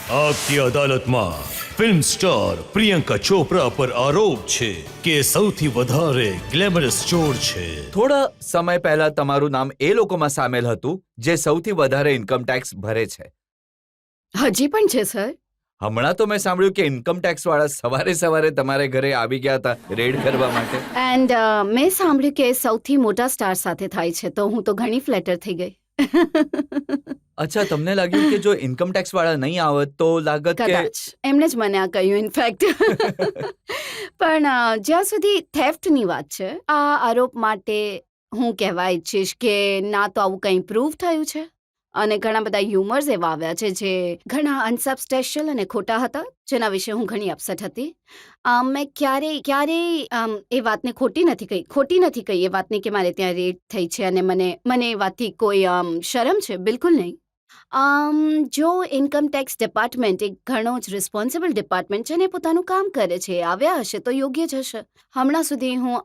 આપકી અદાલતમાં film star Priyanka Chopra પર આરોપ છે કે સૌથી વધારે ગ્લેમરસ ચોર છે. થોડા સમય પહેલા તમારું નામ એ લોકોમાં સામેલ હતું જે સૌથી વધારે ઇન્કમ ટેક્સ ભરે છે. હજી પણ છે સર. હમણાં તો મેં સાંભળ્યું કે ઇન્કમ ટેક્સ વાળા સવારે સવારે તમારે ઘરે આવી ગયા હતા રેડ કરવા માટે. એન્ડ મેં સાંભળ્યું કે સૌથી મોટા સ્ટાર સાથે થાય છે, તો હું તો ઘણી ફ્લેટર થઈ ગઈ. અચ્છા, તમને લાગ્યું કે જો ઇન્કમ ટેક્સ વાળા નહીં આવત તો લાગત કે કદાચ એમણે જ મને આ કહ્યું ઇનફેક્ટ. પણ જ્યાં સુધી થેફ્ટની વાત છે, આ આરોપ માટે હું કહેવા ઈચ્છીશ કે ના તો આવું કંઈ પ્રૂવ થયું છે, અને ઘણા બધા હ્યુમર્સ એવા આવ્યા છે જે ઘણા અનસબસ્ટેશિયલ અને ખોટા હતા, જેના વિશે હું ઘણી અપસેટ હતી. મેં ક્યારેય એ વાતને ખોટી નથી કહી એ વાતની કે મારે ત્યાં રેડ થઈ છે, અને મને એ વાતથી કોઈ શરમ છે, બિલકુલ નહીં. જો ઇન્કમ ટેક્સ ડિપાર્ટમેન્ટ એક ઘણો જ રિસ્પોન્સિબલ ડિપાર્ટમેન્ટ છે અને પોતાનું કામ કરે છે, આવ્યા હશે તો યોગ્ય જ હશે. હમણાં સુધી હું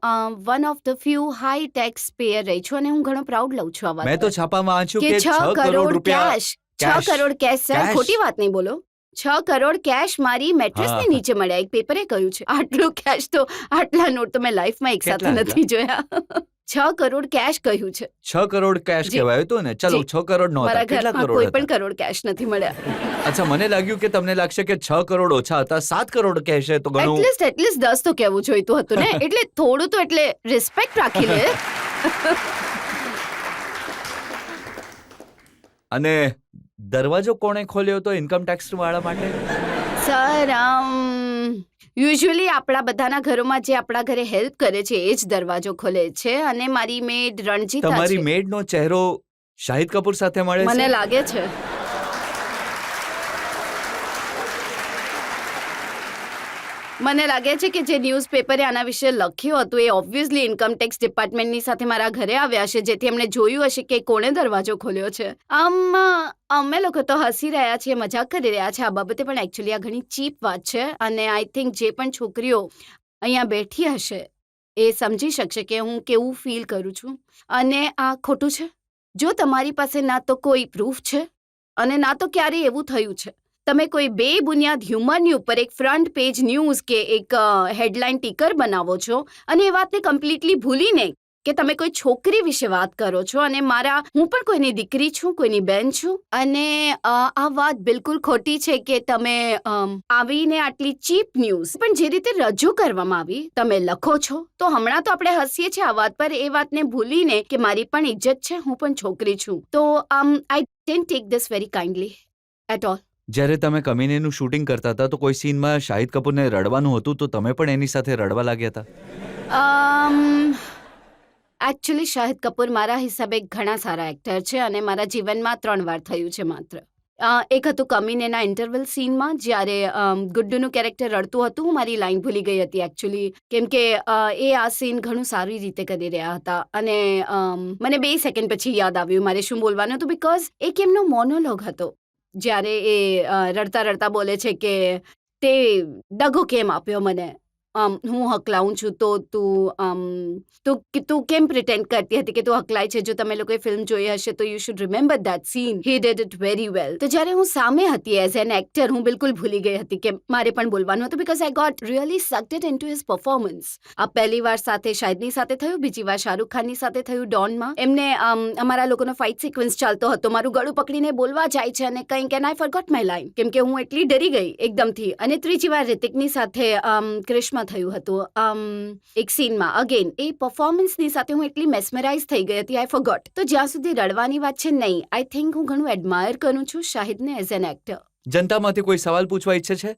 one of the few high tax payer રહી છું, અને હું ઘણો પ્રાઉડ લઉં છું આ વાત મેં તો છાપામાં વાંચ્યું કે કે 6 કરોડ રૂપિયા cash 6 crore cash sir, Cash? ખોટી વાત નહીં બોલો. 6 કરોડ કેશ મારી મેટ્રેસની હા. નીચે મળ્યા, એક પેપરે કહ્યું છે. આટલું કેશ તો આટલા નોટ તો મેં લાઈફમાં એક સાથે કેટલા નથી જોયા. 6 કરોડ કેશ કહ્યું છે. 6 કરોડ કેશ જી. કહેવાયું હતું ને. ચલો, જી. 6 કરોડ નો મારા હતા. કેટલા ઘરમાં કરોડ કોઈ પણ હતા? કરોડ કેશ નથી મળ્યા. અચ્છા, મને લાગ્યું કે તમને લાગશે કે 6 કરોડ ઓછા હતા, 7 કરોડ કહેશે તો ઘણું. એટલીસ્ટ 10 તો કહેવું જોઈતું હતું ને. એટલે થોડું તો એટલે રિસ્પેક્ટ રાખી લે. અને દરવાજો કોણે ખોલ્યો હતો ઇન્કમ ટેક્સ વાળા માટે? સર યુઝ્યુઅલી આપણા બધાના ઘરોમાં જે આપણા ઘરે હેલ્પ કરે છે એ જ દરવાજો ખોલે છે, અને મારી મેડ રણજીતા તમારી છે. મેડનો ચહેરો શાહિદ કપૂર સાથે મળે મને છે. લાગે છે. મને લાગે છે કે જે ન્યૂઝપેપરે આના વિશે લખ્યું હતું એ ઓબ્વિયસલી ઇન્કમ ટેક્સ ડિપાર્ટમેન્ટની સાથે મારા ઘરે આવ્યા હશે, જેથી એમણે જોયું હશે કે કોણે દરવાજો ખોલ્યો છે. અમે લોકો તો હસી રહ્યા છીએ, મજાક કરી રહ્યા છે આ બાબતે, પણ એકચ્યુઅલી આ ઘણી ચીપ વાત છે, અને આઈ થિંક જે પણ છોકરીઓ અહીંયા બેઠી હશે એ સમજી શકશે કે હું કેવું ફીલ કરું છું, અને આ ખોટું છે. જો તમારી પાસે ના તો કોઈ પ્રૂફ છે અને ના તો ક્યારેય એવું થયું છે, તમે કોઈ બેબુનિયાદ હ્યુમરની ઉપર એક ફ્રન્ટ પેજ ન્યૂઝ કે એક હેડલાઇન ટીકર બનાવો છો, અને એ વાતને કમ્પ્લીટલી ભૂલીને કે તમે કોઈ છોકરી વિશે વાત કરો છો, અને હું પણ કોઈની દીકરી છું, કોઈની બેન છું, અને આ વાત બિલકુલ ખોટી છે કે તમે આવીને આટલી ચીપ ન્યૂઝ પણ જે રીતે રજૂ કરવામાં આવી તમે લખો છો. તો હમણાં તો આપણે હસીએ છીએ આ વાત પર, એ વાતને ભૂલીને કે મારી પણ ઇજ્જત છે, હું પણ છોકરી છું. તો I don't take this very kindly at all. જ્યારે તમે કમીનેનું શૂટિંગ કરતા હતા તો કોઈ સીનમાં શાહિદ કપૂરને રડવાનું હતું તો તમે પણ એની સાથે રડવા લાગ્યા હતા? એકચ્યુઅલી શાહિદ કપૂર મારા હિસાબે ઘણા સારા એક્ટર છે, અને મારા જીવનમાં 3 વાર થયું છે માત્ર. એક હતું કમીનેના ઇન્ટરવલ સીનમાં, જ્યારે ગુડ્ડુનું કેરેક્ટર રડતું હતું. હું મારી લાઈન ભૂલી ગઈ હતી એકચ્યુઅલી, કેમ કે એ આ સીન ઘણું સારી રીતે કરી રહ્યા હતા, અને મને 2 સેકન્ડ પછી યાદ આવ્યું મારે શું બોલવાનું હતું, બીકોઝ એક એમનો મોનોલોગ હતો જ્યારે એ રડતા રડતા બોલે છે કે તે દગો કેમ આપ્યો મને, હું હકલાઉં છું તો તું કેમ પ્રિટેન્ડ કરતી હતી કે તું હકલાય છે. જો તમે લોકોએ ફિલ્મ જોઈ હશે તો you should remember that scene. He did it very well. તો જ્યારે હું સામે હતી એઝ એન એક્ટર, હું બિલકુલ ભૂલી ગઈ હતી કે મારે પણ બોલવાનું હતું, because I got really sucked into his performance. આ પહેલી વાર સાથે શાહિદની સાથે થયું, બીજી વાર શાહરુખ ખાનની સાથે થયું ડોનમાં. એમને અમારા લોકોનો ફાઇટ સિક્વન્સ ચાલતો હતો, મારું ગળું પકડીને બોલવા જાય છે અને કંઈક, and I forgot my line, કેમ કે હું એટલી ડરી ગઈ એકદમથી. અને ત્રીજી વાર રિતિકની સાથે ક્રિશમાં થયું હતું એક સીનમાં. અગેન એ પરફોર્મન્સની સાથે હું એટલી મેસ્મરાઇઝ થઈ ગઈ હતી, આઈ ફોરગોટ. તો જ્યાં સુધી રડવાની વાત છે, નહીં, આઈ થિંક હું ઘણું એડમાયર કરું છું શાહિદને એઝ એન એક્ટર. જનતામાંથી કોઈ સવાલ પૂછવા ઈચ્છે છે?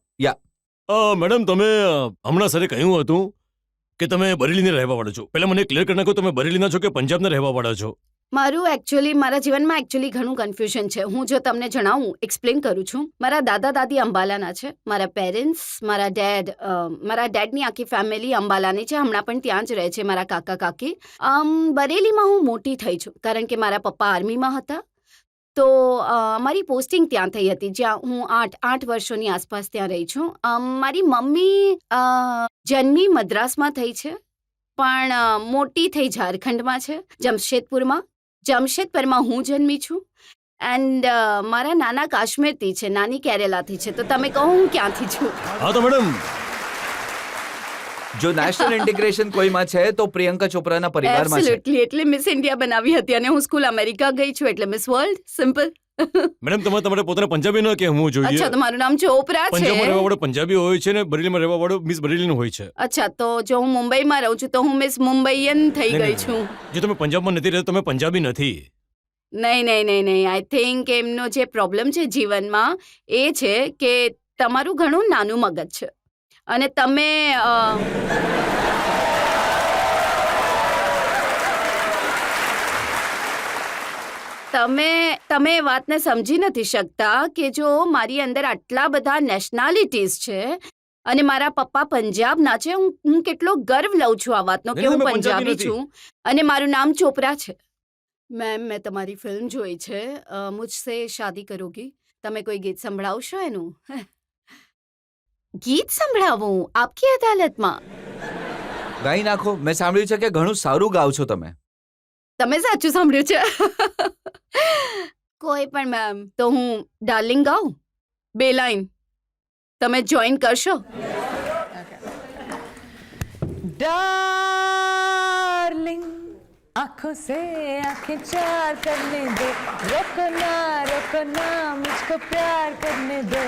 મેડમ, તમે હમણાં સરે કહ્યું હતું કે તમે બરેલીને રહેવાવાળા છો. પહેલા મને ક્લિયર કરી નાખો, તમે બરેલીના છો કે પંજાબના રહેવાવાળા છો? મારા જીવનમાં એકચ્યુઅલી ઘણું કન્ફ્યુઝન છે. હું જો તમને જણાવું, એક્સપ્લેન કરું છું. મારા દાદા દાદી અંબાલાના છે. મારા પેરેન્ટ્સ, મારા ડેડની આખી ફેમિલી અંબાલાની છે, હમણાં પણ ત્યાં જ રહે છે, મારા કાકા કાકી. બરેલીમાં હું મોટી થઈ છું કારણ કે મારા પપ્પા આર્મીમાં હતા, તો મારી પોસ્ટિંગ ત્યાં થઈ હતી, જ્યાં હું 8 વર્ષોની આસપાસ ત્યાં રહી છું. મારી મમ્મી જન્મી મદ્રાસમાં થઈ છે, પણ મોટી થઈ ઝારખંડમાં છે, જમશેદપુરમાં હું જન્મી છું. એન્ડ મારા નાના કાશ્મીરથી છે, નાની કેરેલાથી છે. તો તમે કહો હું ક્યાંથી છું? હા તો મેડમ જો નેશનલ ઇન્ટિગ્રેશન કોઈમાં છે તો પ્રિયંકા ચોપરાના પરિવારમાં છે. એબ્સોલ્યુટલી. એટલે મિસ ઇન્ડિયા બનાવી હતી અને હું સ્કૂલ અમેરિકા ગઈ છું એટલે મિસ વર્લ્ડ. સિમ્પલ. મેડમ તમારે પોતાને પંજાબી ન કહેવું જોઈએ. અચ્છા, તો મારું નામ ચોપરા છે. પંજાબમાં રહેવા વાળો પંજાબી હોય છે ને બરેલીમાં રહેવા વાળો મિસ બરેલીનું હોય છે. અચ્છા, તો જો હું મુંબઈમાં રહું છું તો હું મિસ મુંબઈયન થઈ નહીં, ગઈ નહીં. છું. જો તમે પંજાબમાં નથી રહેતા તમે પંજાબી નથી. નહીં. આઈ થિંક એમનો જે પ્રોબ્લેમ છે જીવનમાં એ છે કે તમારું ઘણું નાનું મગજ છે અને તમે તમે એ વાતને સમજી નથી શકતા કે જો મારી અંદર આટલા બધા નેશનાલિટીઝ છે અને મારા પપ્પા પંજાબના છે, હું કેટલો ગર્વ લઉં છું આ વાતનો કે નહીં, હું તમે પંજાબી પંજાબી નથી. છું અને મારું નામ ચોપરા છે. મેમ, મેં તમારી ફિલ્મ જોઈ છે, મુझसे શાદી કરોગી. તમે કોઈ ગીત સંભળાવશો એનું? ગીત સંભળાવું આપકી અદાલતમાં? ગાઈ નાખો. મેં સાંભળ્યું છે કે ઘણું સારું ગાવ છો તમે. તમે સાચું સાંભળ્યું છે. કોઈ પણ મેમ, તો હું ડાર્લિંગ ગાઉં 2 લાઈન. તમે જોઈન કરશો? डार्लिंग आंखों से आंखें चार करने दो, रोकना मुझको प्यार करने दो,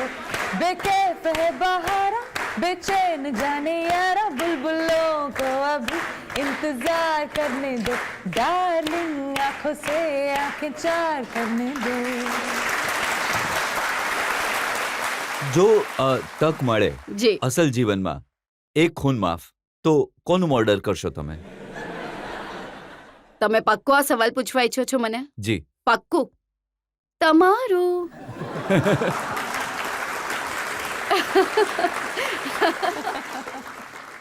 बेकैफ है बहारा बेचैन जाने यारा, बुलबुलों को अभी इंतजार करने दो, डार्लिंग आंखों से आंखें चार करने दो. જો તક મળે જી. અસલ જીવનમાં એક ખૂન માફ તો કોનું મર્ડર કરશો તમે? તમે પાક્કો આ સવાલ પૂછવા ઈચ્છો છો મને? જી. પાક્કું? તમારું.